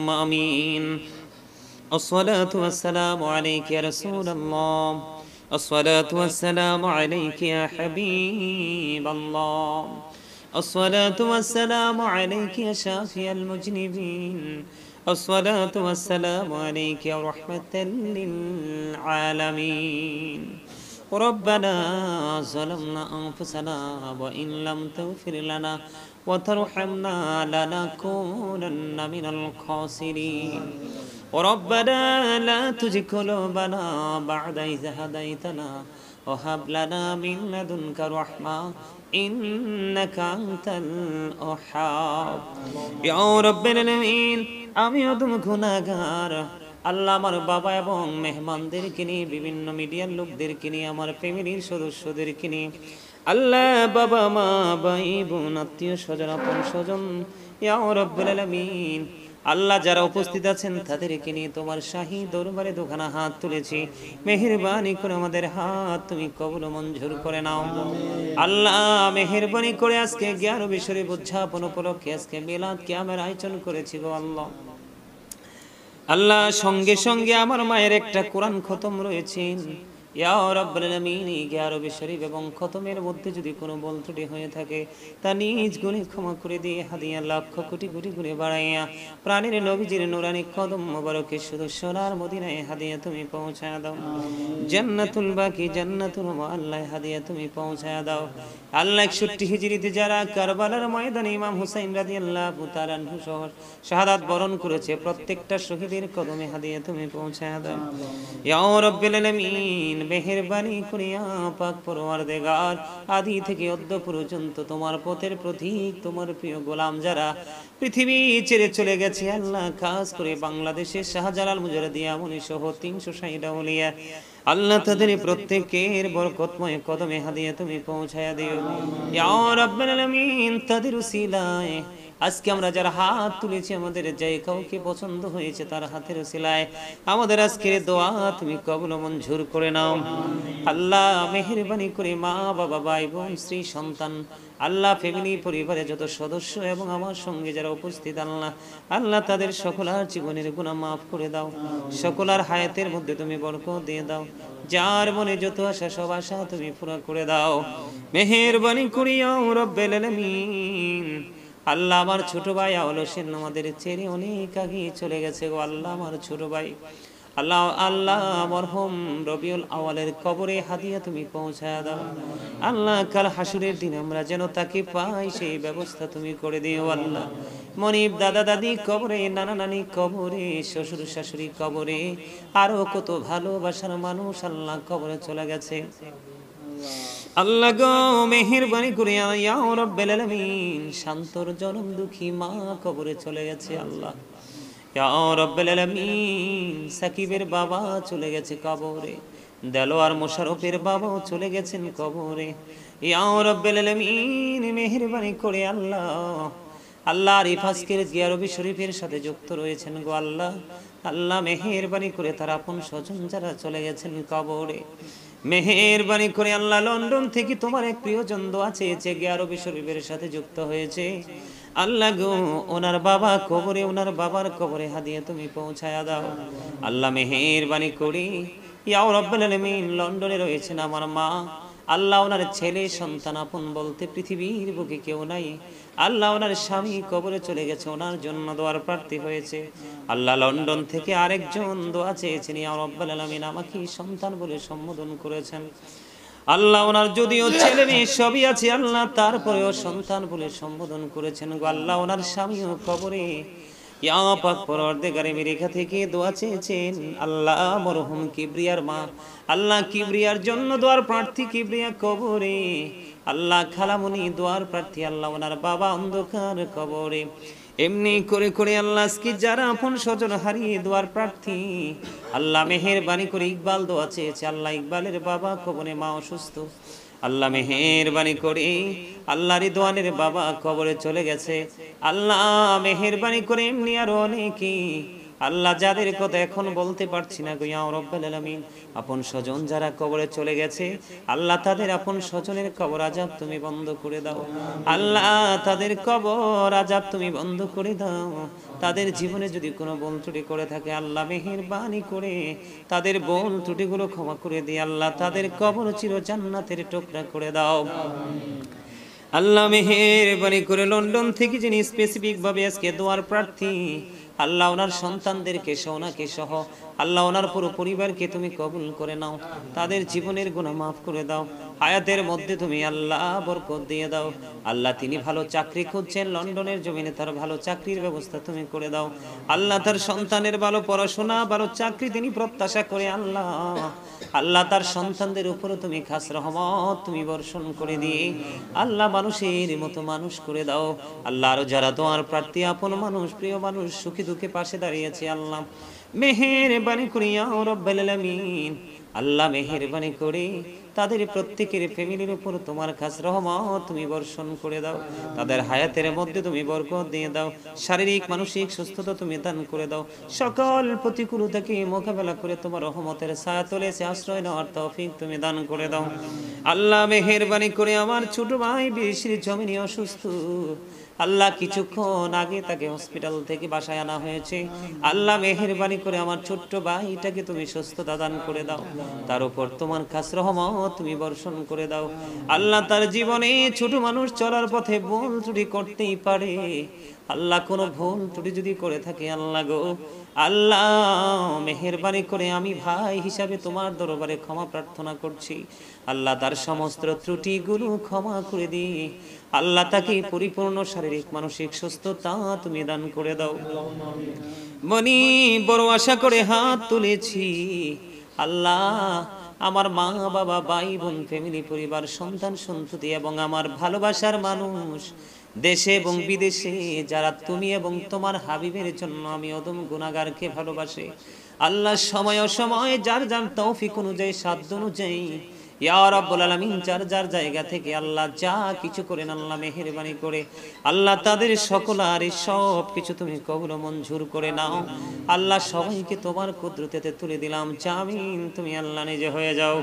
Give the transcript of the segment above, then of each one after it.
آمين. الصلاة والسلام عليك يا رسول الله. الصلاة والسلام عليك يا حبيب الله. الصلاة والسلام عليك يا شافي المذنبين. الصلاة والسلام عليك يا رحمة للعالمين. ربنا ظلمنا أنفسنا وإن لم تغفر لنا وترحمنا لنكونن من الخاسرين. ربنا لا تزغ قلوبنا بعد إذ هديتنا وهب لنا من لدنك رحمة إنك أنت الوهاب. يا رب العالمين আমি অদম গুনাহগার আল্লাহ, আমার বাবা এবং মেহমানদেরকে নিয়ে, বিভিন্ন মিডিয়ার লোকদেরকে নিয়ে, আমার ফ্যামিলির সদস্যদেরকে নিয়ে, আল্লাহ বাবা মা ভাই বোন আত্মীয় স্বজন আপন স্বজন, ইয়া রাব্বুল আলামিন আল্লাহ যারা উপস্থিত আছেন তাদেরকে নিয়ে তোমার শাহী দরবারে দুখানা হাত তুলেছি। মেহেরবানি করে আমাদের হাত তুমি কবুল মঞ্জুর করে নাও আল্লাহ। মেহেরবানি করে আজকে 11 শরীফ উদযাপন উপলক্ষে আজকে মিলাদ কিয়ামের আয়োজন করেছি গো আল্লাহ। আল্লাহ সঙ্গে সঙ্গে আমার মায়ের একটা কোরআন খতম রয়েছে। ইয়া রাব্বুল আলামিন 11 শরীফ এবং খতমের মধ্যে যদি কোনো ভুল ত্রুটি হয়ে থাকে তা নিজ গুণে ক্ষমা করে দিয়ে হাদিয়া লক্ষ কোটি কোটি করে বাড়াইয়া প্রাণের নবীজির নূরানি কদম মোবারকে শুধু সোনার মদিনায় হাদিয়া তুমি পৌঁছায় দাও। জান্নাতুল বাকি জান্নাতুল মুআল্লায় হাদিয়া তুমি পৌঁছায় দাও আল্লাহ। 61 হিজরিতে যারা কারবালার ময়দানে ইমাম হুসাইন রাদিয়াল্লাহু তাআলা আনহু শাহাদাত বরণ করেছে প্রত্যেকটা শহীদের কদমে হাদিয়া তুমি পৌঁছায় দাও। ইয়া রাব্বুল আলামিন মেহেরবানি করিয়া পাক পরওয়ারদিগার আদি থেকে অদ্য পর্যন্ত তোমার পথের প্রতীক তোমার প্রিয় গোলাম যারা পৃথিবী ছেড়ে চলে গেছে আল্লাহ, খাস করে বাংলাদেশের শাহজালাল মুজাহিদিয়া মনি সহ 360 আউলিয়া আল্লাহ, তাদের প্রত্যেকের বরকতময় কদমে হাদিয়া তুমি পৌঁছায়া দিও ইয়া রাব্বুল আলামিন। তাদের উসিলায় আজকে আমরা যারা হাত তুলেছি আমাদের যে কাউকে পছন্দ হয়েছে তার হাতের উসিলায় আমাদের আজকের দোয়া তুমি কবুল মঞ্জুর করে নাও আল্লাহ। মেহেরবানি করে মা বাবা ভাই বোন স্ত্রী সন্তান আল্লাহ ফ্যামিলি পরিবারের যত সদস্য এবং আমার সঙ্গে যারা উপস্থিত আল্লাহ আল্লাহ তাদের সকলার জীবনের গুনাহ মাফ করে দাও, সকলার হায়াতের মধ্যে তুমি বরকত দিয়ে দাও, যার মনে যত আশা সব আশা তুমি পুরো করে দাও। মেহেরবানি করিয়া রব্বুল আলামিন আল্লাহ আমার ছোট ভাই আউল হোসেন আমাদের ছেড়ে অনেক আগে চলে গেছে গো আল্লাহ। আমার ছোট ভাই আল্লাহ আল্লাহ মরহুম রবিউল আওয়ালের কবরে হাদিয়া তুমি পৌঁছায় দাও আল্লাহ। কাল হাসুরের দিন আমরা যেন তাকে পাই সেই ব্যবস্থা তুমি করে দিও আল্লাহ। মনিব দাদা দাদি কবরে, নানা নানি কবরে, শ্বশুর শাশুড়ি কবরে, আরো কত ভালোবাসার মানুষ আল্লাহ কবরে চলে গেছে আল্লাহ গো। মেহেরবানি করে ইয়া রাব্বুল আলামিন শান্তর জনম দুঃখী মা কবরে চলে গেছে আল্লাহ। ইয়া রাব্বুল আলামিন সাকিবের বাবা চলে গেছে কবরে, দেলোয়ার মোশাররফের বাবাও চলে গেছেন কবরে। ইয়া রাব্বুল আলামিন মেহেরবানি করে আল্লাহ আল্লাহ আরিফ আজকের 11 শরীফের সাথে যুক্ত রয়েছেন গো আল্লাহ। আল্লাহ মেহেরবানি করে তার আপন স্বজন যারা চলে গেছেন কবরে মেহেরবানি করে আল্লাহ লন্ডন থেকে তোমার এক প্রিয়জন দোয়া চেয়েছে 11 শরীফের সাথে যুক্ত হয়েছে আল্লাহ গো। ওনার বাবা কবরে, ওনার বাবার কবরে হাদিয়া তুমি পৌঁছায়া দাও আল্লাহ। মেহেরবানি করে ইয়া রাব্বুল আলামিন লন্ডনে রয়েছেন আমার মা আল্লাহ, ওনার ছেলে সন্তান আপন বলতে পৃথিবীর বুকে কেউ নাই আল্লাহ। ওনার স্বামী কবরে চলে গেছে, ওনার জন্য দোয়ার প্রার্থী হয়েছে আল্লাহ। লন্ডন থেকে আরেকজন দোয়া চেয়েছেন ইয়া রাব্বুল আলামিন, আমাকে সন্তান বলে সম্বোধন করেছেন আল্লাহ। ওনার যদিও ছেলে মেয়ে সবই আছে আল্লাহ, তারপরেও সন্তান বলে সম্বোধন করেছেন গো আল্লাহ। ওনার স্বামীও কবরে ইয়া পাক পরওয়ারদিগার আমেরিকা থেকে দোয়া চেয়েছেন আল্লাহ। মরহুম কিবরিয়ার মা আল্লাহ, কিবরিয়ার জন্য দোয়ার প্রার্থী, কিবরিয়া কবরে আল্লাহ। খালামুনি দোয়ার প্রার্থী আল্লাহ, ওনার বাবা অন্ধকার কবরে। এমনি করে করে আল্লাহ আজকে যারা আপন স্বজন হারিয়ে দোয়ার প্রার্থী আল্লাহ মেহেরবানি করে ইকবাল দোয়া চেয়েছে আল্লাহ। ইকবালের বাবা কবরে, মা অসুস্থ আল্লাহ। মেহেরবানি করে আল্লাহ রিদওয়ানের বাবা কবরে চলে গেছে আল্লাহ। মেহেরবানি করে এমনি আরো অনেকে আল্লাহ যাদের কথা এখন বলতে পারছি না গো ইয়া রাব্বাল আলামিন, আপন স্বজন যারা কবরে চলে গেছে আল্লাহ তাদের আপন স্বজনের কবর আযাব তুমি বন্ধ করে দাও। আল্লাহ তাদের কবর আযাব তুমি বন্ধ করে দাও। তাদের জীবনে যদি কোনো ভুল ত্রুটি করে থাকে আল্লাহ মেহেরবানি করে তাদের ভুল ত্রুটিগুলো ক্ষমা করে দিয়ে আল্লাহ তাদের কবর চির জান্নাতের টুকরা করে দাও। আল্লাহ মেহেরবানি করে লন্ডন থেকে যিনি স্পেসিফিক ভাবে আজকে দোয়ার প্রার্থী, আল্লাহ ওনার সন্তানদেরকে সোনাকে সহ আল্লাহ ওনার পুরো পরিবারকে তুমি কবুল করে নাও, তাদের জীবনের গুনাহ মাফ করে দাও, হায়াতের মধ্যে তুমি আল্লাহ বরকত দিয়ে দাও। আল্লাহ তিনি ভালো চাকরি খুঁজছেন লন্ডনের জমিনে, তার ভালো চাকরির ব্যবস্থা তুমি করে দাও। আল্লাহ তার সন্তানের ভালো পড়াশোনা ভালো চাকরি তিনি প্রত্যাশা করে আল্লাহ আল্লাহ তার সন্তানদের উপরে তুমি খাস রহমত তুমি বর্ষণ করে দিয়ে আল্লাহ মানুষের মতো মানুষ করে দাও। আল্লাহ আরো যারা দোয়ার প্রার্থী আপন মানুষ প্রিয় মানুষ সুখী দুঃখে পাশে দাঁড়িয়েছে আল্লাহ মেহেরবানি করে ইয়া রাব্বাল আলামিন, আল্লাহ মেহেরবানি করে তাদের প্রত্যেকের ফ্যামিলির উপর তোমার খাস রহমত তুমি বর্ষণ করে দাও, তাদের হায়াতের মধ্যে তুমি বরকত দিয়ে দাও, শারীরিক মানসিক সুস্থতা তুমি দান করে দাও, সকল প্রতিকূলতাকে মোকাবেলা করে তোমার রহমতের ছায়া তলে আশ্রয় নেওয়ার তৌফিক তুমি দান করে দাও। আল্লাহ মেহেরবানি করে আমার ছোট ভাই বিদেশের জমিনে অসুস্থ, আল্লাহ কিছুক্ষণ আগে তাকে হসপিটাল থেকে বাসায় আনা হয়েছে, আল্লাহ মেহেরবানি করে আমার ছোট্ট ভাইটাকে তুমি সুস্থতা দান করে দাও, তার উপর তোমার খাস রহমত তুমি বর্ষণ করে দাও। আল্লাহ তার জীবনে ছোট মানুষ চলার পথে ভুল ত্রুটি করতেই পারে, আল্লাহ কোনো ভুল ত্রুটি যদি করে থাকে আল্লাহ গো আল্লাহ মেহেরবানি করে আমি ভাই হিসাবে তোমার দরবারে ক্ষমা প্রার্থনা করছি, আল্লাহ তার সমস্ত ত্রুটিগুলো ক্ষমা করে দিয়ে আল্লাহ তাকে পরিপূর্ণ শারীরিক মানসিক সুস্থতা তুমি দান করে দাও। মনি বড় আশা করে হাত তুলেছি আল্লাহ আমার মা বাবা ভাই বোন ফ্যামিলি পরিবার সন্তান সন্ততি এবং আমার ভালোবাসার মানুষ দেশে এবং বিদেশে যারা তুমি এবং তোমার হাবিবের জন্য আমি অদম গুনাহগারকে ভালোবাসে আল্লাহ সময় অসময়ে যার যার তৌফিক অনুযায়ী সাধ্য অনুযায়ী ইয়া রাব্বুল আলামিন যার যার জায়গা থেকে আল্লাহ যা কিছু করেন আল্লাহ মেহেরবানি করে আল্লাহ তাদের সকলার সব কিছু তুমি কবুল মঞ্জুর করে নাও। আল্লাহ সবাইকে তোমার কুদরতে তুলে দিলাম, জামিন তুমি আল্লাহ নিজে হয়ে যাও।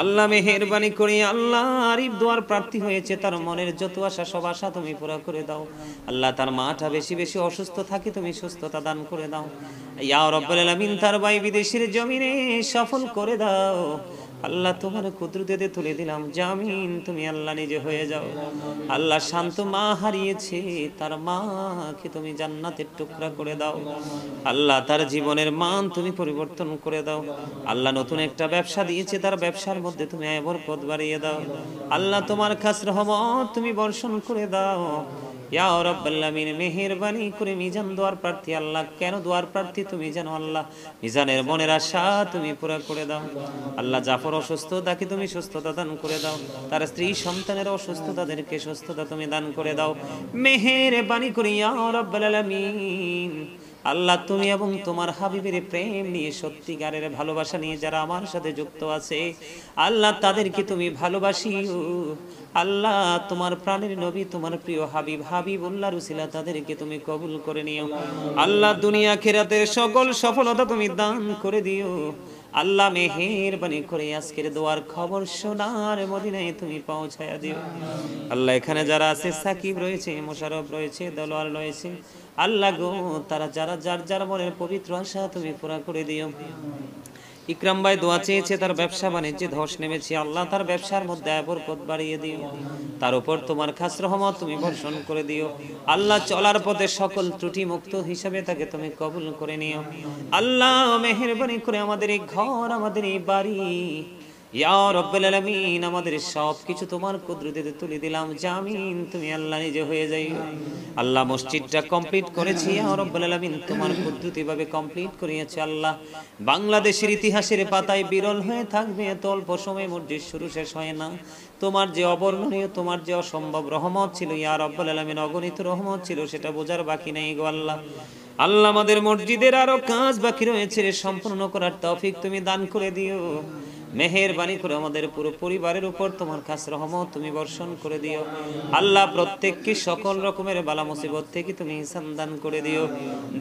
আল্লাহ মেহেরবানি করে আল্লাহ আরিফ দোয়ার প্রার্থী হয়েছে, তার মনের যত আশা সব আশা তুমি পুরো করে দাও। আল্লাহ তার মাটা বেশি বেশি অসুস্থ থাকে তুমি সুস্থতা দান করে দাও। ইয়া রাব্বুল আলামিন তার ভাই বিদেশের জমিনে সফল করে দাও। আল্লাহ তোমার কুদরতে তুলে দিলাম, জামিন তুমি আল্লাহ নিজে হয়ে যাও। আল্লাহ শান্ত মা হারিয়েছে, তার মাকে তুমি জান্নাতের টুকরা করে দাও। আল্লাহ তার জীবনের মান তুমি পরিবর্তন করে দাও। আল্লাহ নতুন একটা ব্যবসা দিয়েছে, তার ব্যবসার মধ্যে তুমি বরকত বাড়িয়ে দাও। আল্লাহ তোমার খাস রহমত তুমি বর্ষণ করে দাও। ইয়া রাব্বাল আলামিন মেহেরবানি করে মিজান দোয়ার প্রার্থী আল্লাহ, কেন দোয়ার প্রার্থী তুমি জানো আল্লাহ, মিজানের মনের আশা তুমি পুরো করে দাও। আল্লাহ জাফর অসুস্থ, তাকে তুমি সুস্থতা দান করে দাও, তার স্ত্রী সন্তানের অসুস্থ তাদেরকে সুস্থতা তুমি দান করে দাও। মেহেরবানি করে ইয়া রাব্বাল আলামিন আল্লাহ তুমি এবং তোমার হাবিবের প্রেম নিয়ে সত্যিকারের ভালোবাসা নিয়ে যারা আমার সাথে যুক্ত আছে আল্লাহ তাদেরকে তুমি ভালোবাসিও। আল্লাহ তোমার প্রাণের নবী তোমার প্রিয় হাবিবুল্লাহর উসিলা তাদেরকে তুমি কবুল করে নিও। আল্লাহ দুনিয়া আখিরাতের সকল সফলতা তুমি দান করে দিও। আল্লাহ মেহেরবানি করে আজকের দোয়ার খবর সোনার মদিনায় তুমি পৌঁছায়া দিও। আল্লাহ এখানে যারা আছে সাকিব রয়েছে, মোশাররফ রয়েছে, দলোয়ার রয়েছে, আল্লাহ গো তারা যারা যার যার মনের পবিত্র আশা তুমি পুরা করে দিও। ইকরাম ভাই দোয়া চেয়েছে, তার ব্যবসা বাণিজ্যে ধস নেমেছে, আল্লাহ তার ব্যবসার মধ্যে বরকত বাড়িয়ে দিও, তার উপর তোমার খাস রহমত তুমি বর্ষণ করে দিও। আল্লাহ চলার পথে সকল ত্রুটি মুক্ত হিসাবে তাকে তুমি কবুল করে নিও। আল্লাহ মেহেরবানি করে আমাদের এই ঘর আমাদের এই বাড়ি ইয়া রাব্বুল আলামিন আমাদের সব কিছু তোমার কুদরতে তুলে দিলাম, জামিন তুমি আল্লাহ নিজে হয়ে যাইও। আল্লাহ মসজিদটা কমপ্লিট করেছি ইয়া রাব্বুল আলামিন তোমার কুদরতি ভাবে কমপ্লিট করিয়েছে। আল্লাহ বাংলাদেশের ইতিহাসের পাতায় বিরল হয়ে থাকবে, এত অল্প সময়ে মসজিদ শুরু শেষ হয় না। তোমার যে অবর্ণনীয় তোমার যে অসম্ভব রহমত ছিল ইয়া রাব্বুল আলামিন, অগণিত রহমত ছিল, সেটা বোঝার বাকি নেই গো আল্লাহ। আল্লাহ আমাদের মসজিদের আরো কাজ বাকি রয়েছে, সম্পূর্ণ করার তৌফিক তুমি দান করে দিও। মেহেরবানি করে আমাদের পুরো পরিবারের উপর তোমার খাস রহমত তুমি বর্ষণ করে দিও আল্লাহ। প্রত্যেককে সকল রকমের বালা মুসিবত থেকে তুমি ইহসান দান করে দিও।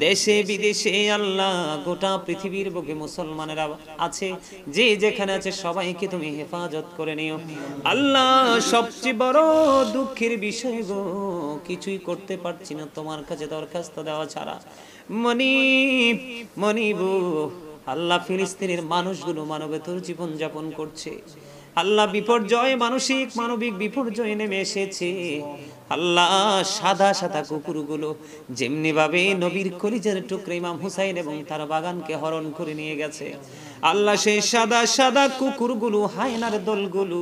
দেশে বিদেশে আল্লাহ গোটা পৃথিবীর বুকে মুসলমানেরা আছে, যে যেখানে আছে সবাইকে তুমি হেফাজত করে নিও আল্লাহ। সবচেয়ে বড় দুঃখের বিষয় গো, কিছুই করতে পারছি না তোমার কাছে দরখাস্ত দেওয়া ছাড়া। মনিব মনিবু আল্লাহ, ফিলিস্তিনের মানুষগুলো মানবেতর জীবন যাপন করছে আল্লাহ। বিপর্যয় মানবিক বিপর্যয় নেমে এসেছে আল্লাহ। সাদা সাদা কুকুরগুলো যেমনি ভাবে নবীর কলিজার টুকরা ইমাম হুসাইন এবং তার বাগানকে হরণ করে নিয়ে গেছে আল্লাহ, সেই সাদা সাদা কুকুরগুলো হায়নার দলগুলো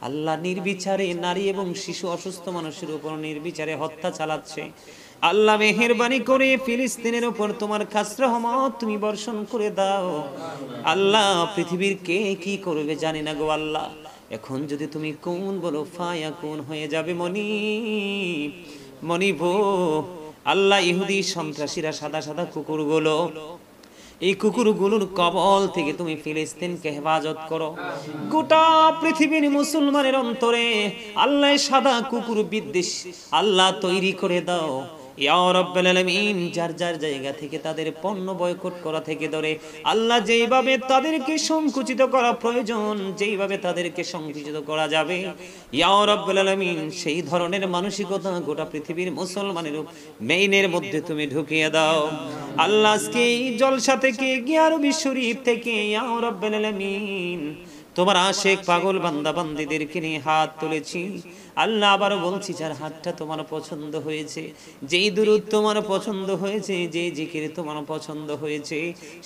আল্লাহ নির্বিচারে নারী এবং শিশু অসুস্থ মানুষের উপর নির্বিচারে হত্যা চালাচ্ছে আল্লাহ। মেহেরবানি করে ফিলিস্তিনের উপর তোমার খাস রহমত তুমি বর্ষণ করে দাও আল্লাহ। পৃথিবীর কে কি করবে জানি না গো আল্লাহ, এখন যদি তুমি কোন বলো ফায়া কোন হয়ে যাবে মনিব আল্লাহ। ইহুদি সন্ত্রাসীরা সাদা সাদা কুকুরগুলো, এই কুকুরগুলোর কবল থেকে তুমি ফিলিস্তিনকে হেফাজত করো। গোটা পৃথিবীর মুসলমানের অন্তরে আল্লাহ সাদা কুকুর বিদ্বেষ আল্লাহ তৈরি করে দাও ইয়া রাব্বুল আলামিন। যার যার জায়গা থেকে তাদের পণ্য বয়কট করা থেকে ধরে আল্লাহ, যেইভাবে তাদেরকে সংকুচিত করা প্রয়োজন, যেইভাবে তাদেরকে সংকুচিত করা যাবে ইয়া রাব্বুল আলামিন, সেই ধরনের মানসিকতা গোটা পৃথিবীর মুসলমানের মেইনের মধ্যে তুমি ঢুকিয়ে দাও আল্লাহ। আজকে এই জলসা থেকে গিয়ারবি শরীফ থেকে ইয়া রাব্বুল আলামিন তোমার আশেক পাগল বান্দা বান্দীদেরকে নিয়ে হাত তুলেছি আল্লাহ। আবারও বলছি, যার হাতটা তোমার পছন্দ হয়েছে, যেই দুরূদ তোমার পছন্দ হয়েছে, যে জিকির তোমার পছন্দ হয়েছে,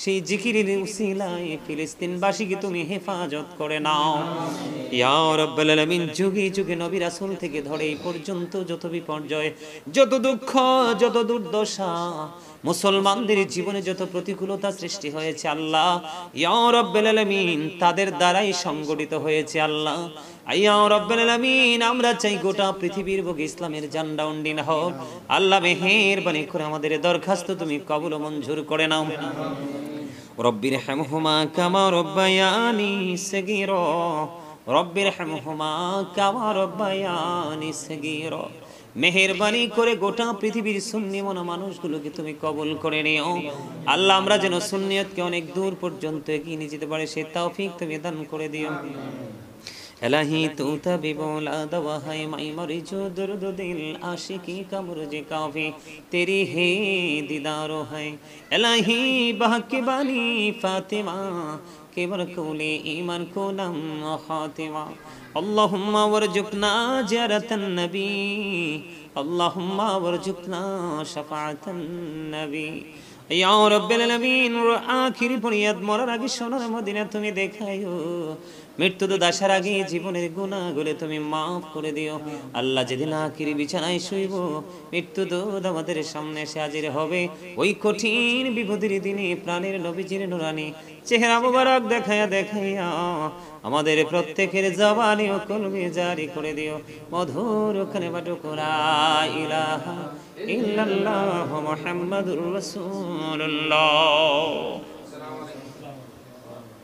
সেই জিকিরের উসিলায় ফিলিস্তিনবাসীকে তুমি হেফাজত করে নাও ইয়া রাব্বুল আলামিন। যুগে যুগে নবী রাসূল থেকে ধরে এই পর্যন্ত যত বিপর্যয়, যত দুঃখ, যত দুর্দশা, মুসলমানদের জীবনে যত প্রতিকূলতা সৃষ্টি হয়েছে আল্লাহ ইয়া রাব্বুল আলামিন, তাদের দ্বারাই সংগঠিত হয়েছে আল্লাহ ইয়া রাব্বুল আলামিন। আমরা চাই গোটা পৃথিবীর বুকে ইসলামের ঝান্ডা উন্নীত হোক আল্লাহ। মেহেরবানি করে আমাদের দরখাস্ত তুমি কবুল ও মঞ্জুর করে নাও। রব্বির হামহুমা কামা রব্বায়ানি সগীরা, রব্বির হামহুমা কামা রব্বায়ানি সগীরা। মেহেরবানি করে গোটা পৃথিবীর সুন্নি মনা মানুষগুলোকে তুমি কবুল করে নিও আল্লাহ। আমরা যেন সুন্নিয়তকে অনেক দূর পর্যন্ত এগিয়ে নিয়ে যেতে পারি, সে তৌফিক তুমি দান করে দিও। इलाही तू तबीब ला दवा है मैं मरीजो दर्द दिल आशिकी का मुरझे काफी तेरी है दीदारो है। इलाही बहके बानी फातिमा के बरकूले ईमान को नम खातिमा। अल्लाहुम्मा वरजुकना ज़ियारतन नबी, अल्लाहुम्मा वरजुकना शफाअतन नबी ইয়া রাব্বুল আলামিন। আখিরি ফরিয়াদ, মরার আগে সোনার মদিনা তুমি দেখাইও, মৃত্যুদূত আসার আগে জীবনের গুনাহগুলো তুমি মাফ করে দিও আল্লাহ। যেদিন আখিরি বিছানায় শুইব, মৃত্যুদূত আমাদের সামনে এসে হাজির হবে, ওই কঠিন বিপদের দিনে প্রাণের নবীজির নুরানি চেহারা মুবারক দেখাইয়া দেখাইয়া আমাদের প্রত্যেকের জবানি ও কলবে জারি করে দিও মধুর কালিমাতু লা ইলাহা ইল্লাল্লাহ মুহাম্মাদুর রাসূলুল্লাহ।